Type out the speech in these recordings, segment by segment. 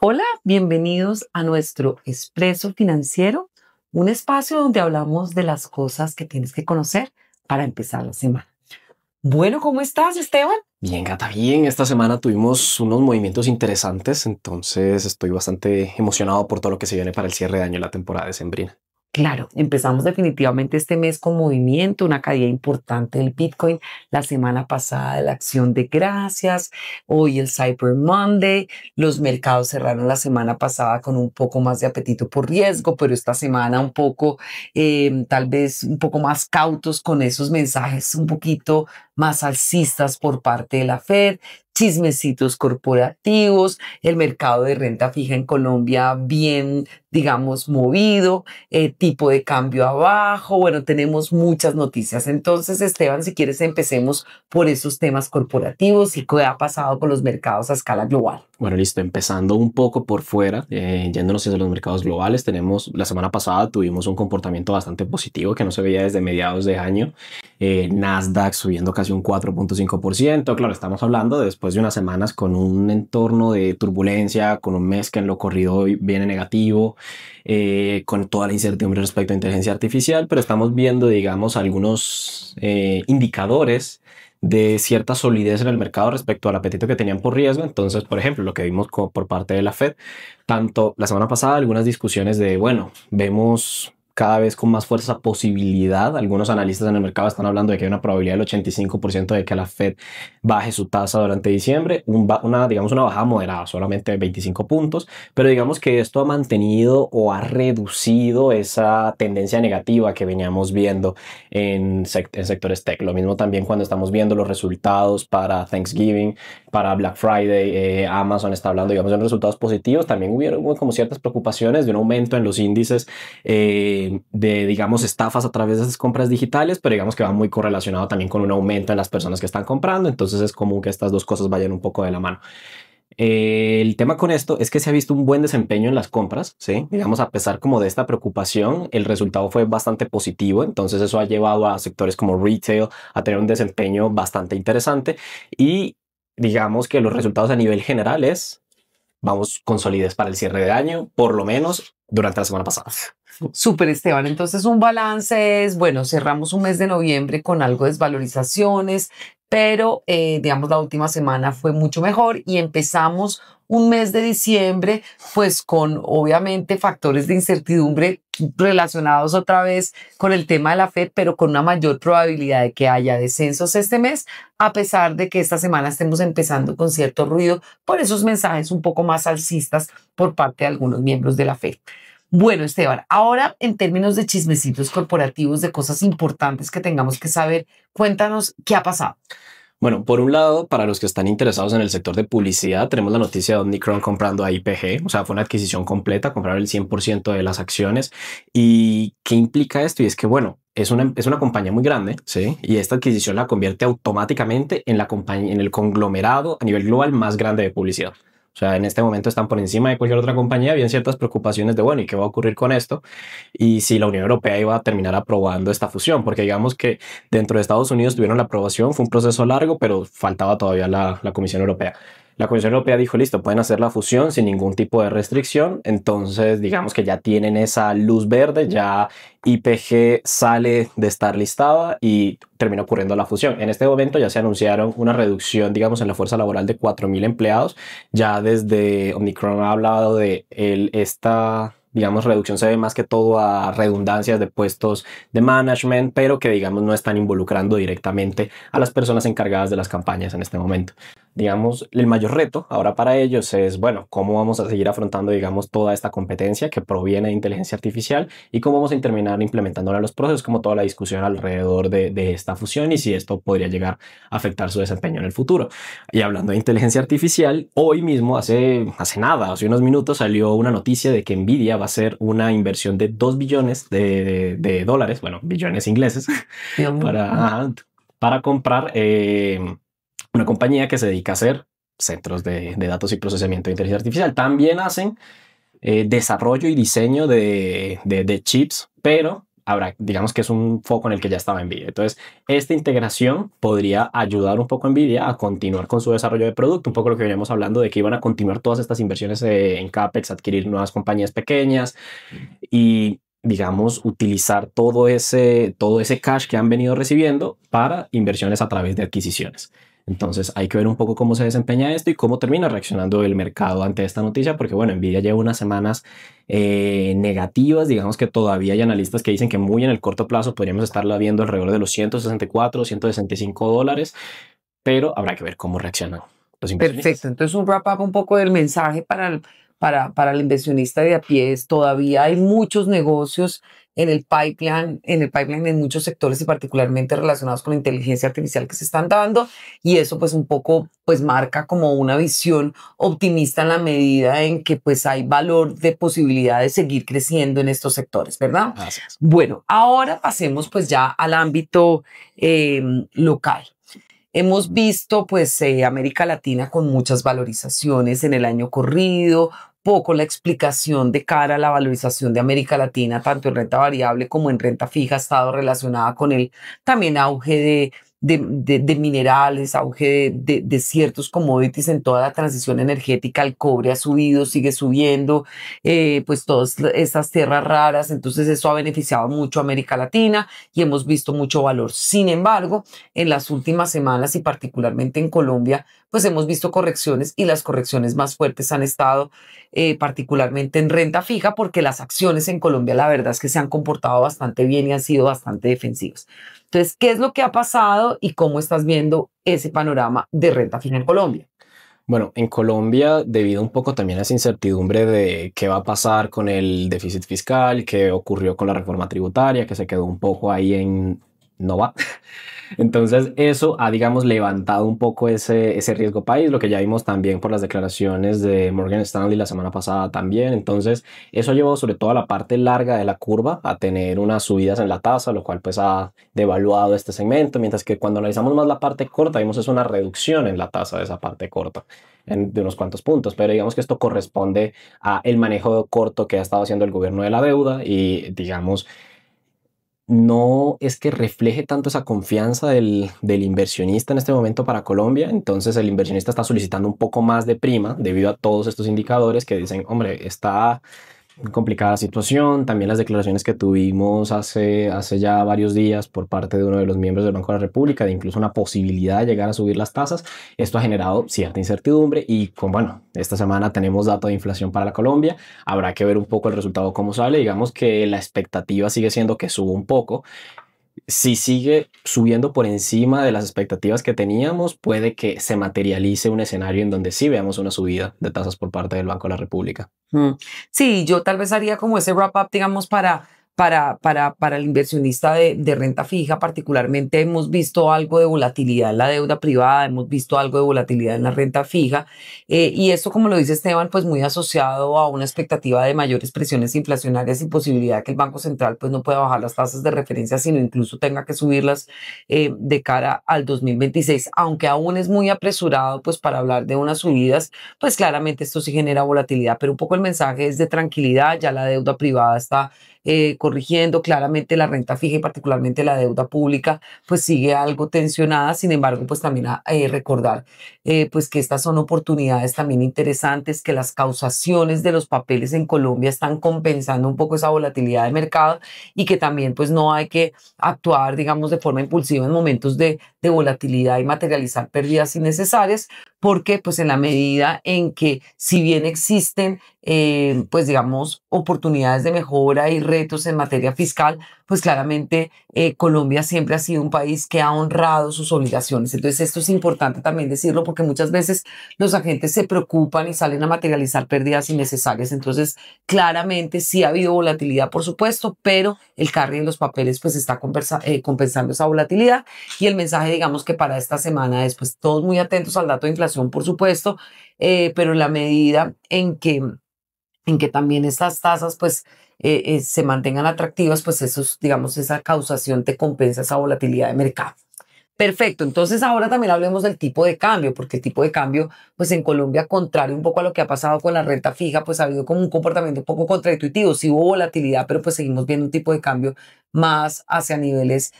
Hola, bienvenidos a nuestro Expreso Financiero, un espacio donde hablamos de las cosas que tienes que conocer para empezar la semana. Bueno, ¿cómo estás, Esteban? Bien, Gata, bien. Esta semana tuvimos unos movimientos interesantes, entonces estoy bastante emocionado por todo lo que se viene para el cierre de año y la temporada decembrina. Claro, empezamos definitivamente este mes con movimiento, una caída importante del Bitcoin. La semana pasada la acción de gracias, hoy el Cyber Monday. Los mercados cerraron la semana pasada con un poco más de apetito por riesgo, pero esta semana un poco, tal vez un poco más cautos con esos mensajes un poquito más alcistas por parte de la Fed. Chismecitos corporativos, el mercado de renta fija en Colombia bien, digamos, movido, tipo de cambio abajo. Bueno, tenemos muchas noticias. Entonces, Esteban, si quieres, empecemos por esos temas corporativos y qué ha pasado con los mercados a escala global. Bueno, listo, empezando un poco por fuera, yéndonos hacia los mercados globales, la semana pasada tuvimos un comportamiento bastante positivo que no se veía desde mediados de año. Nasdaq subiendo casi un 4.5%. Claro, estamos hablando después de unas semanas con un entorno de turbulencia, con un mes que en lo corrido viene negativo, con toda la incertidumbre respecto a inteligencia artificial, pero estamos viendo, digamos, algunos indicadores de cierta solidez en el mercado respecto al apetito que tenían por riesgo. Entonces, por ejemplo, lo que vimos por parte de la Fed, tanto la semana pasada, algunas discusiones de, bueno, vemos cada vez con más fuerza posibilidad. Algunos analistas en el mercado están hablando de que hay una probabilidad del 85% de que la Fed baje su tasa durante diciembre, digamos una bajada moderada, solamente 25 puntos, pero digamos que esto ha mantenido o ha reducido esa tendencia negativa que veníamos viendo en sectores tech. Lo mismo también cuando estamos viendo los resultados para Thanksgiving, para Black Friday. Amazon está hablando, digamos, de resultados positivos. También hubo como ciertas preocupaciones de un aumento en los índices de, digamos, estafas a través de esas compras digitales, pero digamos que va muy correlacionado también con un aumento en las personas que están comprando. Entonces es común que estas dos cosas vayan un poco de la mano. El tema con esto es que se ha visto un buen desempeño en las compras, ¿sí? Digamos, a pesar como de esta preocupación, el resultado fue bastante positivo. Entonces eso ha llevado a sectores como retail a tener un desempeño bastante interesante y digamos que los resultados a nivel general vamos con solidez para el cierre de año, por lo menos durante la semana pasada. Súper, Esteban. Entonces, un balance es, bueno, cerramos un mes de noviembre con algo de desvalorizaciones, pero digamos la última semana fue mucho mejor y empezamos un mes de diciembre pues con obviamente factores de incertidumbre relacionados otra vez con el tema de la Fed, pero con una mayor probabilidad de que haya descensos este mes, a pesar de que esta semana estemos empezando con cierto ruido por esos mensajes un poco más alcistas por parte de algunos miembros de la Fed. Bueno, Esteban, ahora en términos de chismecitos corporativos, de cosas importantes que tengamos que saber, cuéntanos qué ha pasado. Bueno, por un lado, para los que están interesados en el sector de publicidad, tenemos la noticia de Omnicron comprando a IPG, o sea, fue una adquisición completa, compraron el 100% de las acciones. ¿Y qué implica esto? Y es que, bueno, es una compañía muy grande, ¿sí? Y esta adquisición la convierte automáticamente en la compañía, en el conglomerado a nivel global más grande de publicidad. O sea, en este momento están por encima de cualquier otra compañía. Habían ciertas preocupaciones de, bueno, ¿y qué va a ocurrir con esto? Y si la Unión Europea iba a terminar aprobando esta fusión, porque digamos que dentro de Estados Unidos tuvieron la aprobación, fue un proceso largo, pero faltaba todavía la Comisión Europea. La Comisión Europea dijo, listo, pueden hacer la fusión sin ningún tipo de restricción. Entonces, digamos que ya tienen esa luz verde, ya IPG sale de estar listada y termina ocurriendo la fusión. En este momento ya se anunciaron una reducción, digamos, en la fuerza laboral de 4.000 empleados. Ya desde Omnicron ha hablado de esta, digamos, reducción se ve más que todo a redundancias de puestos de management, pero que, digamos, no están involucrando directamente a las personas encargadas de las campañas en este momento. Digamos, el mayor reto ahora para ellos es, bueno, cómo vamos a seguir afrontando, digamos, toda esta competencia que proviene de inteligencia artificial y cómo vamos a terminar implementándola en los procesos, como toda la discusión alrededor de esta fusión y si esto podría llegar a afectar su desempeño en el futuro. Y hablando de inteligencia artificial, hoy mismo, hace nada, hace unos minutos, salió una noticia de que Nvidia va a hacer una inversión de 2 billones de dólares, bueno, billones ingleses, para comprar una compañía que se dedica a hacer centros de datos y procesamiento de inteligencia artificial. También hacen desarrollo y diseño de chips, pero habrá, digamos que es un foco en el que ya estaba Nvidia. Entonces, esta integración podría ayudar un poco a Nvidia a continuar con su desarrollo de producto, un poco lo que veníamos hablando de que iban a continuar todas estas inversiones en CapEx, adquirir nuevas compañías pequeñas y, digamos, utilizar todo ese cash que han venido recibiendo para inversiones a través de adquisiciones. Entonces hay que ver un poco cómo se desempeña esto y cómo termina reaccionando el mercado ante esta noticia, porque bueno, Nvidia lleva unas semanas negativas, digamos que todavía hay analistas que dicen que muy en el corto plazo podríamos estarla viendo alrededor de los 164, $165, pero habrá que ver cómo reaccionan los Perfecto. inversionistas. Entonces, un wrap-up un poco del mensaje para el inversionista de a pie es todavía hay muchos negocios en el pipeline en muchos sectores y particularmente relacionados con la inteligencia artificial que se están dando y eso pues un poco pues marca como una visión optimista en la medida en que pues hay valor de posibilidad de seguir creciendo en estos sectores, ¿verdad? Así es. Bueno, ahora pasemos pues ya al ámbito local. Hemos visto pues América Latina con muchas valorizaciones en el año corrido, poco la explicación de cara a la valorización de América Latina, tanto en renta variable como en renta fija, ha estado relacionada con el también auge de minerales, auge de ciertos commodities en toda la transición energética. El cobre ha subido, sigue subiendo, pues todas estas tierras raras, entonces eso ha beneficiado mucho a América Latina y hemos visto mucho valor. Sin embargo, en las últimas semanas y particularmente en Colombia, pues hemos visto correcciones y las correcciones más fuertes han estado particularmente en renta fija porque las acciones en Colombia la verdad es que se han comportado bastante bien y han sido bastante defensivas. Entonces, ¿qué es lo que ha pasado y cómo estás viendo ese panorama de renta fija en Colombia? Bueno, en Colombia, debido un poco también a esa incertidumbre de qué va a pasar con el déficit fiscal, qué ocurrió con la reforma tributaria, que se quedó un poco ahí en no va. Entonces, eso ha, digamos, levantado un poco ese riesgo país, lo que ya vimos también por las declaraciones de Morgan Stanley la semana pasada también. Entonces, eso ha llevado sobre todo a la parte larga de la curva a tener unas subidas en la tasa, lo cual pues ha devaluado este segmento, mientras que cuando analizamos más la parte corta, vimos es una reducción en la tasa de esa parte corta. De unos cuantos puntos, pero digamos que esto corresponde a el manejo corto que ha estado haciendo el gobierno de la deuda y digamos no es que refleje tanto esa confianza del inversionista en este momento para Colombia. Entonces el inversionista está solicitando un poco más de prima debido a todos estos indicadores que dicen, hombre, está complicada situación. También las declaraciones que tuvimos hace ya varios días por parte de uno de los miembros del Banco de la República de incluso una posibilidad de llegar a subir las tasas. Esto ha generado cierta incertidumbre y bueno, esta semana tenemos dato de inflación para la Colombia. Habrá que ver un poco el resultado cómo sale. Digamos que la expectativa sigue siendo que suba un poco. Si sigue subiendo por encima de las expectativas que teníamos, puede que se materialice un escenario en donde sí veamos una subida de tasas por parte del Banco de la República. Sí, yo tal vez haría como ese wrap-up, digamos, para el inversionista de renta fija. Particularmente hemos visto algo de volatilidad en la deuda privada, hemos visto algo de volatilidad en la renta fija. Y esto, como lo dice Esteban, pues muy asociado a una expectativa de mayores presiones inflacionarias y posibilidad que el Banco Central pues no pueda bajar las tasas de referencia, sino incluso tenga que subirlas de cara al 2026. Aunque aún es muy apresurado pues para hablar de unas subidas, pues claramente esto sí genera volatilidad, pero un poco el mensaje es de tranquilidad. Ya la deuda privada está corrigiendo, claramente la renta fija y particularmente la deuda pública pues sigue algo tensionada. Sin embargo, pues también recordar pues que estas son oportunidades también interesantes, que las causaciones de los papeles en Colombia están compensando un poco esa volatilidad de mercado y que también pues no hay que actuar digamos de forma impulsiva en momentos de volatilidad y materializar pérdidas innecesarias, porque pues en la medida en que si bien existen pues digamos oportunidades de mejora y retos en materia fiscal, pues claramente Colombia siempre ha sido un país que ha honrado sus obligaciones. Entonces esto es importante también decirlo porque muchas veces los agentes se preocupan y salen a materializar pérdidas innecesarias. Entonces claramente sí ha habido volatilidad por supuesto, pero el carry en los papeles pues está compensando esa volatilidad. Y el mensaje digamos que para esta semana es pues todos muy atentos al dato de inflación por supuesto, pero en la medida en que también estas tasas pues se mantengan atractivas, pues eso, digamos, esa causación te compensa esa volatilidad de mercado. Perfecto, entonces ahora también hablemos del tipo de cambio, porque el tipo de cambio, pues en Colombia, contrario un poco a lo que ha pasado con la renta fija, pues ha habido como un comportamiento un poco contraintuitivo, sí hubo volatilidad, pero pues seguimos viendo un tipo de cambio más hacia niveles,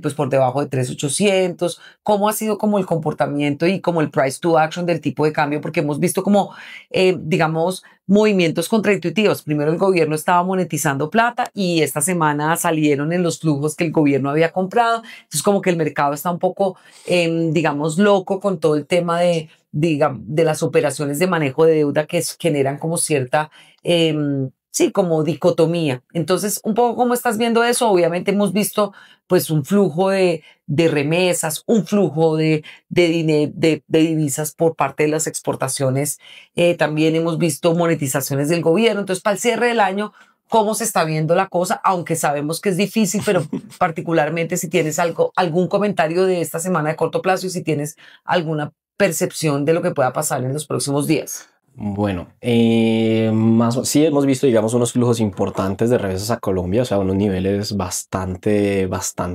pues por debajo de 3.800. ¿Cómo ha sido como el comportamiento y como el price to action del tipo de cambio? Porque hemos visto como, digamos, movimientos contraintuitivos. Primero el gobierno estaba monetizando plata y esta semana salieron en los flujos que el gobierno había comprado. Entonces como que el mercado está un poco, digamos, loco con todo el tema de las operaciones de manejo de deuda que generan como cierta, sí, como dicotomía. Entonces, un poco cómo estás viendo eso. Obviamente hemos visto pues un flujo de remesas, un flujo de divisas por parte de las exportaciones. También hemos visto monetizaciones del gobierno. Entonces, para el cierre del año, cómo se está viendo la cosa, aunque sabemos que es difícil, pero particularmente si tienes algún comentario de esta semana de corto plazo y si tienes alguna percepción de lo que pueda pasar en los próximos días. Bueno, sí hemos visto, digamos, unos flujos importantes de remesas a Colombia, o sea, unos niveles bastante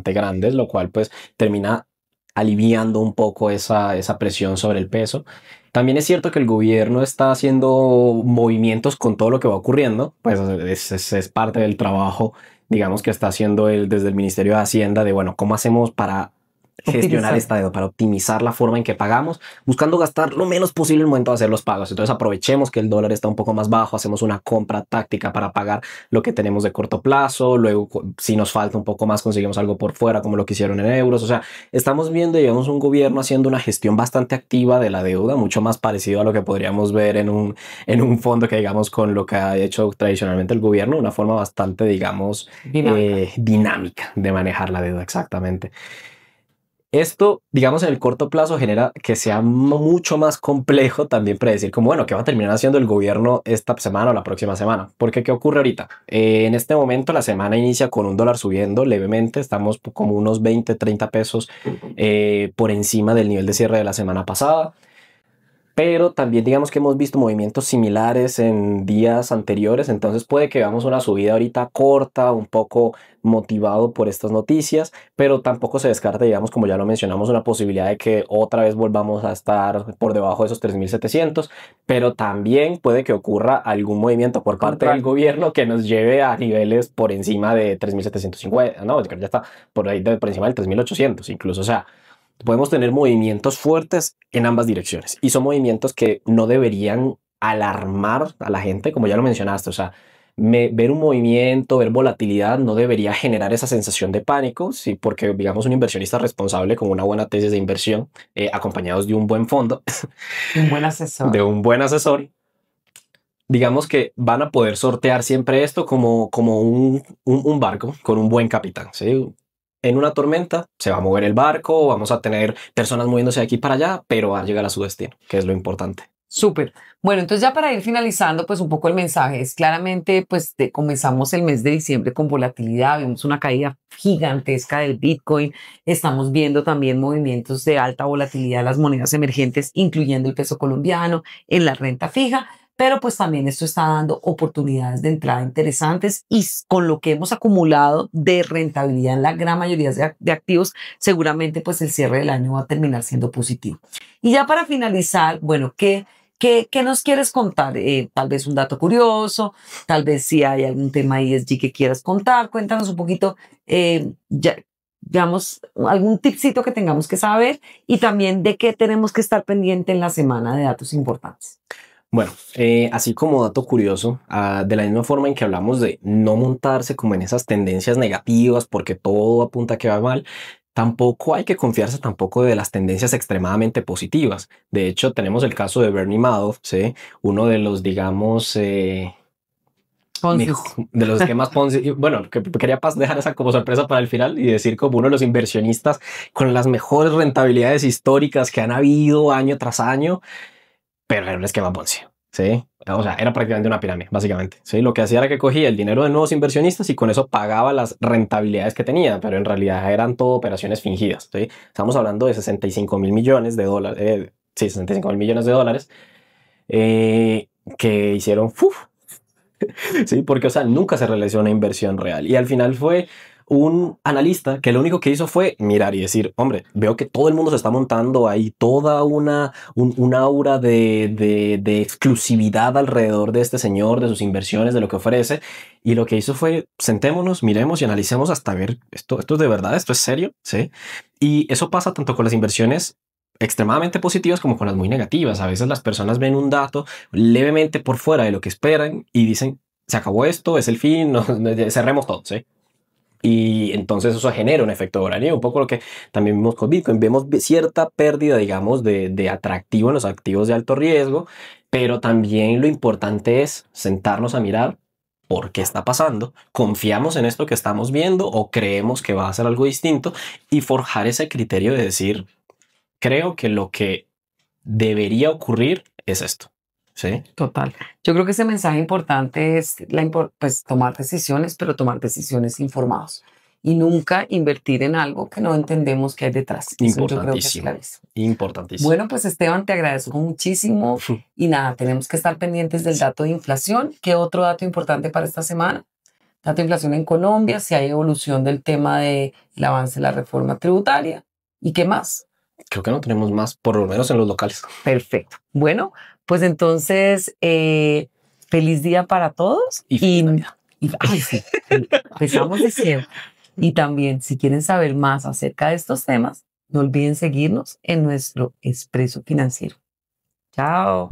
grandes, lo cual pues termina aliviando un poco esa presión sobre el peso. También es cierto que el gobierno está haciendo movimientos con todo lo que va ocurriendo, pues es parte del trabajo, digamos, que está haciendo desde el Ministerio de Hacienda de, bueno, ¿cómo hacemos para gestionar esta deuda, para optimizar la forma en que pagamos, buscando gastar lo menos posible en el momento de hacer los pagos? Entonces aprovechemos que el dólar está un poco más bajo, hacemos una compra táctica para pagar lo que tenemos de corto plazo, luego si nos falta un poco más conseguimos algo por fuera como lo que hicieron en euros. O sea, estamos viendo, digamos, un gobierno haciendo una gestión bastante activa de la deuda, mucho más parecido a lo que podríamos ver en un fondo que, digamos, con lo que ha hecho tradicionalmente el gobierno, una forma bastante, digamos, dinámica de manejar la deuda, exactamente. Esto, digamos, en el corto plazo genera que sea mucho más complejo también predecir como, bueno, qué va a terminar haciendo el gobierno esta semana o la próxima semana. Porque, ¿qué ocurre ahorita? En este momento la semana inicia con un dólar subiendo levemente. Estamos como unos 20-30 pesos por encima del nivel de cierre de la semana pasada. Pero también digamos que hemos visto movimientos similares en días anteriores, entonces puede que veamos una subida ahorita corta, un poco motivado por estas noticias, pero tampoco se descarta, digamos, como ya lo mencionamos, una posibilidad de que otra vez volvamos a estar por debajo de esos 3.700, pero también puede que ocurra algún movimiento por parte del gobierno que nos lleve a niveles por encima de 3.750, no, ya está por ahí, por encima del 3.800 incluso. O sea, podemos tener movimientos fuertes en ambas direcciones y son movimientos que no deberían alarmar a la gente, como ya lo mencionaste. O sea, ver un movimiento, ver volatilidad no debería generar esa sensación de pánico, sí, porque digamos un inversionista responsable con una buena tesis de inversión, acompañados de un buen fondo, un buen asesor, de un buen asesor, digamos que van a poder sortear siempre esto como un barco con un buen capitán, ¿sí? En una tormenta se va a mover el barco, vamos a tener personas moviéndose de aquí para allá, pero va a llegar a su destino, que es lo importante. Súper. Bueno, entonces ya para ir finalizando, pues un poco el mensaje es claramente, pues comenzamos el mes de diciembre con volatilidad, vimos una caída gigantesca del Bitcoin, estamos viendo también movimientos de alta volatilidad de las monedas emergentes, incluyendo el peso colombiano, en la renta fija, pero pues también esto está dando oportunidades de entrada interesantes y con lo que hemos acumulado de rentabilidad en la gran mayoría de activos, seguramente pues el cierre del año va a terminar siendo positivo. Y ya para finalizar, bueno, ¿qué nos quieres contar? Tal vez un dato curioso, tal vez si hay algún tema ESG que quieras contar, cuéntanos un poquito, digamos, algún tipcito que tengamos que saber y también de qué tenemos que estar pendiente en la semana de datos importantes. Bueno, así como dato curioso, de la misma forma en que hablamos de no montarse como en esas tendencias negativas porque todo apunta a que va mal, tampoco hay que confiarse tampoco de las tendencias extremadamente positivas. De hecho, tenemos el caso de Bernie Madoff, ¿sí? Uno de los, digamos, de los esquemas Ponzi. Bueno, que quería dejar esa como sorpresa para el final y decir como uno de los inversionistas con las mejores rentabilidades históricas que han habido año tras año, pero era un esquema Ponzi, ¿sí? O sea, era prácticamente una pirámide, básicamente, ¿sí? Lo que hacía era que cogía el dinero de nuevos inversionistas y con eso pagaba las rentabilidades que tenía, pero en realidad eran todo operaciones fingidas, ¿sí? Estamos hablando de 65 mil millones de dólares, sí, 65 mil millones de dólares, que hicieron, sí, porque, o sea, nunca se realizó una inversión real y al final fue un analista que lo único que hizo fue mirar y decir, hombre, veo que todo el mundo se está montando ahí toda un aura de exclusividad alrededor de este señor, de sus inversiones, de lo que ofrece. Y lo que hizo fue, sentémonos, miremos y analicemos hasta ver, esto es de verdad, esto es serio, ¿sí? Y eso pasa tanto con las inversiones extremadamente positivas como con las muy negativas. A veces las personas ven un dato levemente por fuera de lo que esperan y dicen, se acabó esto, es el fin, cerremos todo, ¿sí? Y entonces eso genera un efecto bola de nieve, un poco lo que también vimos con Bitcoin. Vemos cierta pérdida, digamos, de atractivo en los activos de alto riesgo, pero también lo importante es sentarnos a mirar por qué está pasando, confiamos en esto que estamos viendo o creemos que va a ser algo distinto y forjar ese criterio de decir, creo que lo que debería ocurrir es esto. ¿Sí? Total. Yo creo que ese mensaje importante es pues, tomar decisiones, pero tomar decisiones informados y nunca invertir en algo que no entendemos qué hay detrás. Eso yo creo que es clarísimo. Importantísimo. Bueno, pues Esteban, te agradezco muchísimo y nada, tenemos que estar pendientes del dato de inflación. ¿Qué otro dato importante para esta semana? Dato de inflación en Colombia, si hay evolución del tema del avance de la reforma tributaria y qué más. Creo que no tenemos más, por lo menos en los locales. Perfecto. Bueno, pues entonces, feliz día para todos. Ay, sí, empezamos diciendo. Y también, si quieren saber más acerca de estos temas, no olviden seguirnos en nuestro Expreso Financiero. Chao.